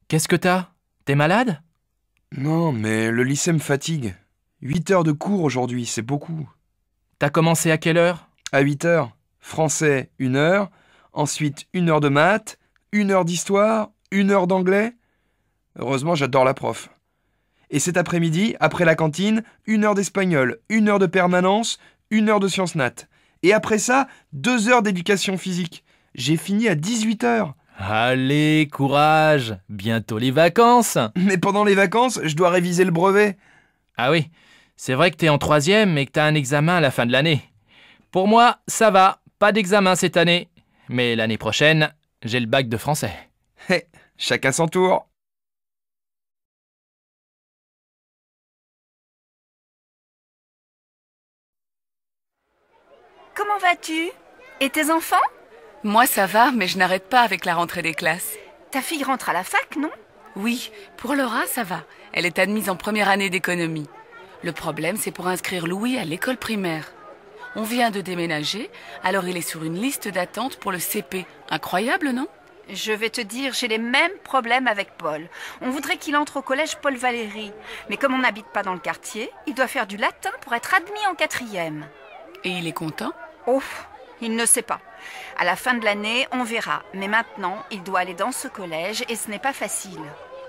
Qu'est-ce que t'as? T'es malade? Non, mais le lycée me fatigue. 8 heures de cours aujourd'hui, c'est beaucoup. T'as commencé à quelle heure? À 8 heures, français 1 heure, ensuite 1 heure de maths, 1 heure d'histoire, 1 heure d'anglais. Heureusement, j'adore la prof. Et cet après-midi, après la cantine, 1 heure d'espagnol, 1 heure de permanence, 1 heure de sciences nat. Et après ça, 2 heures d'éducation physique. J'ai fini à 18 heures. Allez, courage! Bientôt les vacances! Mais pendant les vacances, je dois réviser le brevet. Ah oui, c'est vrai que t'es en 3e et que t'as un examen à la fin de l'année. Pour moi, ça va, pas d'examen cette année. Mais l'année prochaine, j'ai le bac de français. Hé, chacun son tour. Comment vas-tu? Et tes enfants? Moi ça va, mais je n'arrête pas avec la rentrée des classes. Ta fille rentre à la fac, non? Oui, pour Laura ça va. Elle est admise en première année d'économie. Le problème c'est pour inscrire Louis à l'école primaire. On vient de déménager, alors il est sur une liste d'attente pour le CP. Incroyable, non? Je vais te dire, j'ai les mêmes problèmes avec Paul. On voudrait qu'il entre au collège Paul Valéry. Mais comme on n'habite pas dans le quartier, il doit faire du latin pour être admis en 4e. Et il est content? Oh, il ne sait pas. À la fin de l'année, on verra. Mais maintenant, il doit aller dans ce collège et ce n'est pas facile.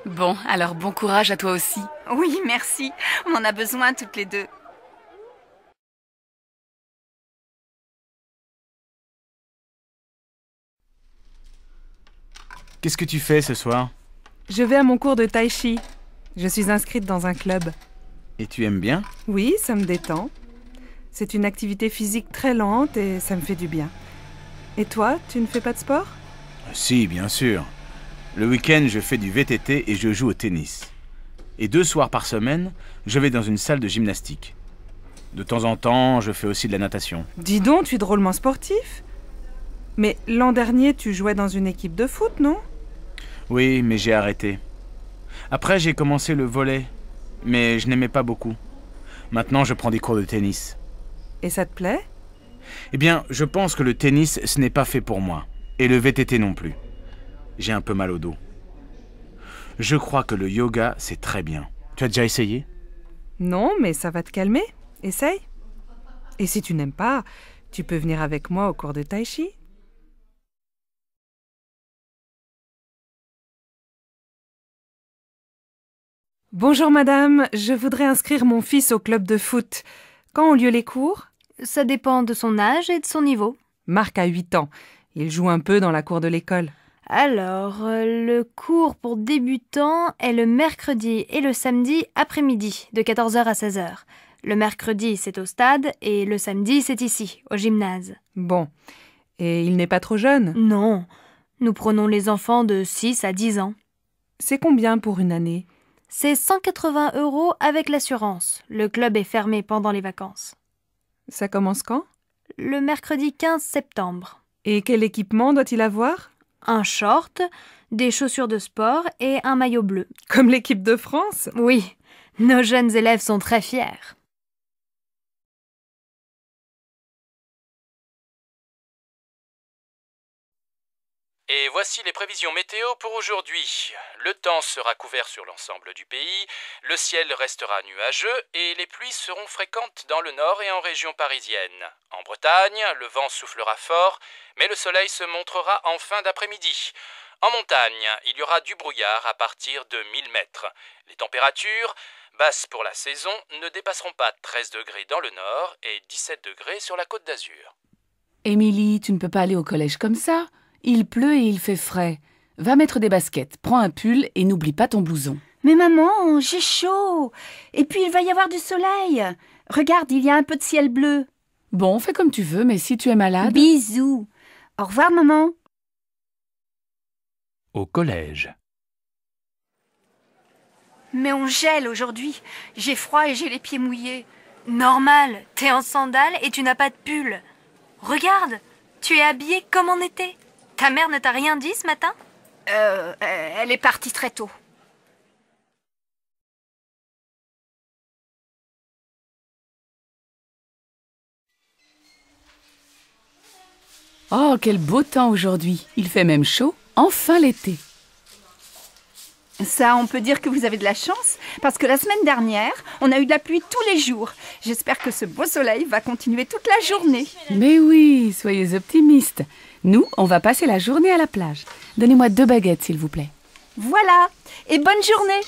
Bon, alors bon courage à toi aussi. Oui, merci. On en a besoin toutes les deux. Qu'est-ce que tu fais ce soir? Je vais à mon cours de tai chi. Je suis inscrite dans un club. Et tu aimes bien? Oui, ça me détend. C'est une activité physique très lente et ça me fait du bien. Et toi, tu ne fais pas de sport? Si, bien sûr. Le week-end, je fais du VTT et je joue au tennis. Et 2 soirs par semaine, je vais dans une salle de gymnastique. De temps en temps, je fais aussi de la natation. Dis donc, tu es drôlement sportif. Mais l'an dernier, tu jouais dans une équipe de foot, non? Oui, mais j'ai arrêté. Après, j'ai commencé le volley, mais je n'aimais pas beaucoup. Maintenant, je prends des cours de tennis. Et ça te plaît? Eh bien, je pense que le tennis, ce n'est pas fait pour moi. Et le VTT non plus. J'ai un peu mal au dos. Je crois que le yoga, c'est très bien. Tu as déjà essayé? Non, mais ça va te calmer. Essaye. Et si tu n'aimes pas, tu peux venir avec moi au cours de tai chi. Bonjour madame, je voudrais inscrire mon fils au club de foot. Quand ont lieu les cours? Ça dépend de son âge et de son niveau. Marc a 8 ans. Il joue un peu dans la cour de l'école. Alors, le cours pour débutants est le mercredi et le samedi après-midi, de 14h à 16h. Le mercredi, c'est au stade et le samedi, c'est ici, au gymnase. Bon. Et il n'est pas trop jeune? Non, nous prenons les enfants de 6 à 10 ans. C'est combien pour une année? C'est 180 € avec l'assurance. Le club est fermé pendant les vacances. Ça commence quand? Le mercredi 15 septembre. Et quel équipement doit-il avoir? Un short, des chaussures de sport et un maillot bleu. Comme l'équipe de France? Oui, nos jeunes élèves sont très fiers. Et voici les prévisions météo pour aujourd'hui. Le temps sera couvert sur l'ensemble du pays, le ciel restera nuageux et les pluies seront fréquentes dans le nord et en région parisienne. En Bretagne, le vent soufflera fort, mais le soleil se montrera en fin d'après-midi. En montagne, il y aura du brouillard à partir de 1000 mètres. Les températures, basses pour la saison, ne dépasseront pas 13 degrés dans le nord et 17 degrés sur la Côte d'Azur. Émilie, tu ne peux pas aller au collège comme ça. Il pleut et il fait frais. Va mettre des baskets, prends un pull et n'oublie pas ton blouson. Mais maman, j'ai chaud. Et puis il va y avoir du soleil. Regarde, il y a un peu de ciel bleu. Bon, fais comme tu veux, mais si tu es malade... Bisous. Au revoir, maman. Au collège. Mais on gèle aujourd'hui. J'ai froid et j'ai les pieds mouillés. Normal, t'es en sandales et tu n'as pas de pull. Regarde, tu es habillée comme en été. Ta mère ne t'a rien dit ce matin? Elle est partie très tôt. Oh, quel beau temps aujourd'hui. Il fait même chaud. Enfin l'été. Ça, on peut dire que vous avez de la chance, parce que la semaine dernière, on a eu de la pluie tous les jours. J'espère que ce beau soleil va continuer toute la journée. Mais oui, soyez optimistes. Nous, on va passer la journée à la plage. Donnez-moi 2 baguettes, s'il vous plaît. Voilà, et bonne journée.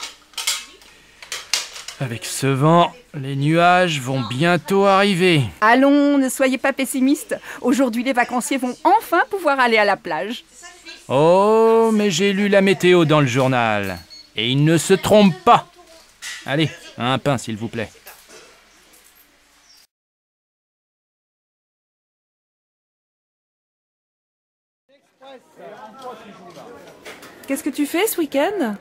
Avec ce vent, les nuages vont bientôt arriver. Allons, ne soyez pas pessimistes. Aujourd'hui, les vacanciers vont enfin pouvoir aller à la plage. Oh, mais j'ai lu la météo dans le journal. Et il ne se trompe pas. Allez, un pain, s'il vous plaît. Qu'est-ce que tu fais ce week-end?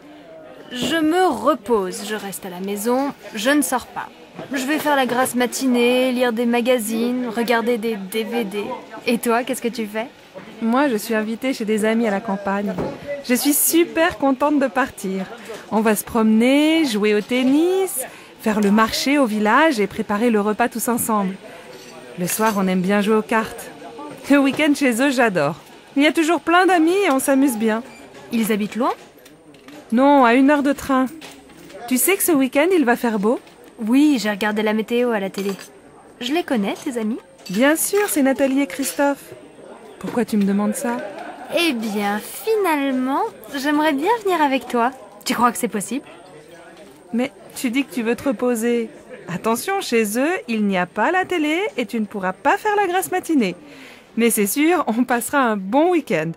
Je me repose, je reste à la maison, je ne sors pas. Je vais faire la grasse matinée, lire des magazines, regarder des DVD. Et toi, qu'est-ce que tu fais? Moi, je suis invitée chez des amis à la campagne. Je suis super contente de partir. On va se promener, jouer au tennis, faire le marché au village et préparer le repas tous ensemble. Le soir, on aime bien jouer aux cartes. Le week-end chez eux, j'adore. Il y a toujours plein d'amis et on s'amuse bien. Ils habitent loin? Non, à 1 heure de train. Tu sais que ce week-end, il va faire beau? Oui, j'ai regardé la météo à la télé. Je les connais, tes amis? Bien sûr, c'est Nathalie et Christophe. Pourquoi tu me demandes ça? Eh bien, finalement, j'aimerais bien venir avec toi. Tu crois que c'est possible? Mais tu dis que tu veux te reposer. Attention, chez eux, il n'y a pas la télé et tu ne pourras pas faire la grasse matinée. Mais c'est sûr, on passera un bon week-end.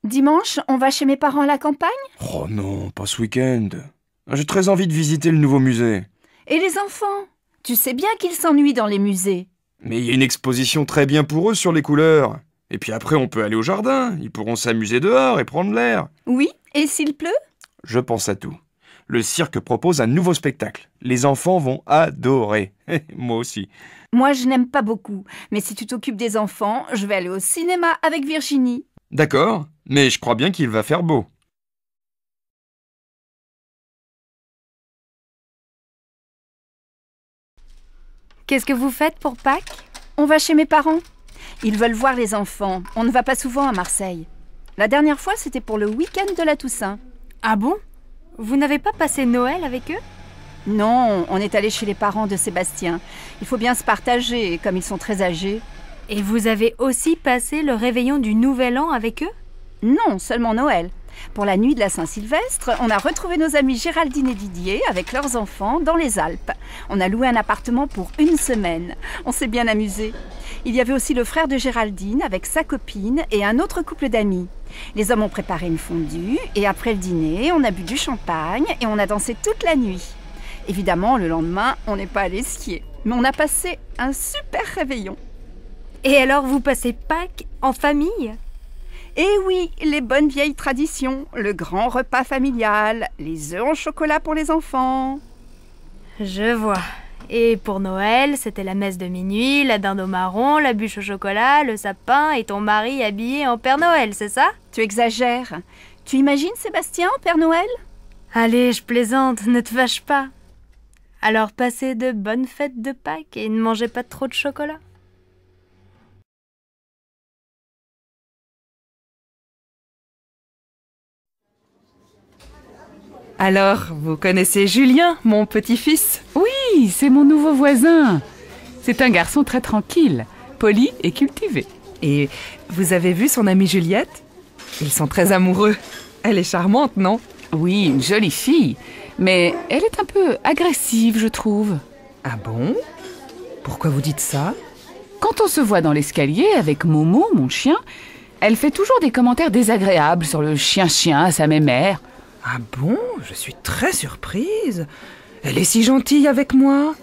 Dimanche, on va chez mes parents à la campagne? Oh non, pas ce week-end. J'ai très envie de visiter le nouveau musée. Et les enfants? Tu sais bien qu'ils s'ennuient dans les musées. Mais il y a une exposition très bien pour eux sur les couleurs. Et puis après, on peut aller au jardin. Ils pourront s'amuser dehors et prendre l'air. Oui, et s'il pleut? Je pense à tout. Le cirque propose un nouveau spectacle. Les enfants vont adorer. Moi aussi. Moi, je n'aime pas beaucoup. Mais si tu t'occupes des enfants, je vais aller au cinéma avec Virginie. D'accord, mais je crois bien qu'il va faire beau. Qu'est-ce que vous faites pour Pâques? On va chez mes parents. Ils veulent voir les enfants. On ne va pas souvent à Marseille. La dernière fois, c'était pour le week-end de la Toussaint. Ah bon? Vous n'avez pas passé Noël avec eux? Non, on est allé chez les parents de Sébastien. Il faut bien se partager, comme ils sont très âgés. Et vous avez aussi passé le réveillon du Nouvel An avec eux? Non, seulement Noël. Pour la nuit de la Saint-Sylvestre, on a retrouvé nos amis Géraldine et Didier avec leurs enfants dans les Alpes. On a loué un appartement pour 1 semaine. On s'est bien amusé. Il y avait aussi le frère de Géraldine avec sa copine et un autre couple d'amis. Les hommes ont préparé une fondue et après le dîner, on a bu du champagne et on a dansé toute la nuit. Évidemment, le lendemain, on n'est pas allé skier. Mais on a passé un super réveillon. Et alors, vous passez Pâques en famille? Eh oui, les bonnes vieilles traditions, le grand repas familial, les œufs en chocolat pour les enfants. Je vois. Et pour Noël, c'était la messe de minuit, la dinde au marron, la bûche au chocolat, le sapin et ton mari habillé en Père Noël, c'est ça? Tu exagères. Tu imagines Sébastien en Père Noël? Allez, je plaisante, ne te fâche pas. Alors passez de bonnes fêtes de Pâques et ne mangez pas trop de chocolat. Alors, vous connaissez Julien, mon petit-fils? Oui, c'est mon nouveau voisin. C'est un garçon très tranquille, poli et cultivé. Et vous avez vu son amie Juliette? Ils sont très amoureux. Elle est charmante, non? Oui, une jolie fille, mais elle est un peu agressive, je trouve. Ah bon? Pourquoi vous dites ça? Quand on se voit dans l'escalier avec Momo, mon chien, elle fait toujours des commentaires désagréables sur le chien-chien à sa mémère. Ah bon? Je suis très surprise. Elle est si gentille avec moi.